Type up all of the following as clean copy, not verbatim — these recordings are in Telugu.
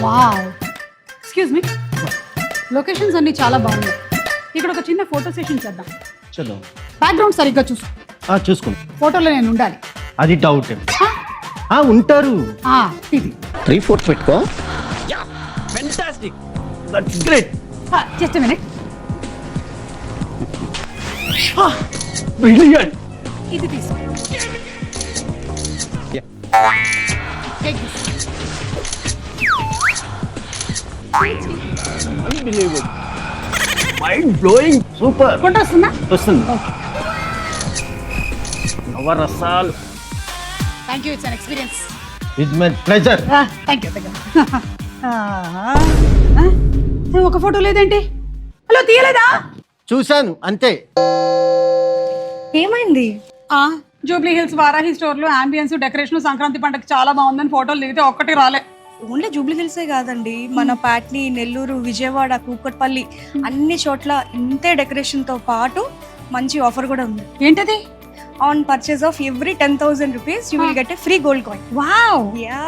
వావ్, ఎక్స్క్యూజ్ మీ, లొకేషన్స్ అన్ని చాలా బాగున్నాయి. ఇక్కడ ఒక చిన్న ఫోటో సెషన్ చేద్దాం. చలో బ్యాక్గ్రౌండ్ సరిగ్గా చూసు. చూసుకోండి. ఫోటోలో నేను ఉండాలి. అది డౌట్. ఉంటారు. ఇది 3/4 పెట్టుకో. Fantastic, that's great. Just minute. Brilliant. ఇది తీసుకో. Take this. Unbelievable, mind blowing, super. Photo వస్తుందా? వస్తుంది. ఓకే, నవరసాలు. Thank you, it's an experience. It's my pleasure. Thank you. ఒక ఫోటో లేదేంటి? హలో, తీయలేదా? చూశాను అంతే. ఏమైంది? జూబ్లీ హిల్స్ వారాహి స్టోర్ లో అంబియన్స్, డెకరేషన్ సంక్రాంతి పండుగ చాలా బాగుందని ఫోటోలు దిగితే ఒక్కటి రాలే. ఓన్లీ జూబ్లీ హిల్సే కాదండి, మన పాట్నీ, నెల్లూరు, విజయవాడ, కూకట్పల్లి అన్ని చోట్ల ఇంతే డెకరేషన్ తో పాటు మంచి ఆఫర్ కూడా ఉంది. ఏంటది? On purchase of every 10,000 rupees you will get a free gold coin. Wow, yeah,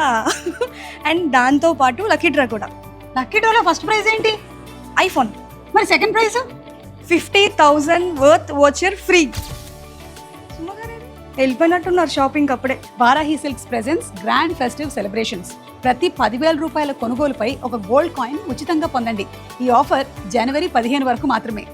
and దాంతో పాటు లక్కీ డ్రా కూడా. లక్కీ డ్రాలో ఫస్ట్ ప్రైజ్ ఏంటి? ఐఫోన్. మరి second prize? 50,000 worth voucher free. వెళ్ళిపోయినట్టున్నారు షాపింగ్ అప్పుడే. Varahi Silks presence grand festive celebrations. ప్రతి 10,000 రూపాయల కొనుగోలుపై ఒక గోల్డ్ కాయిన్ ఉచితంగా పొందండి. ఈ ఆఫర్ జనవరి 15 వరకు మాత్రమే.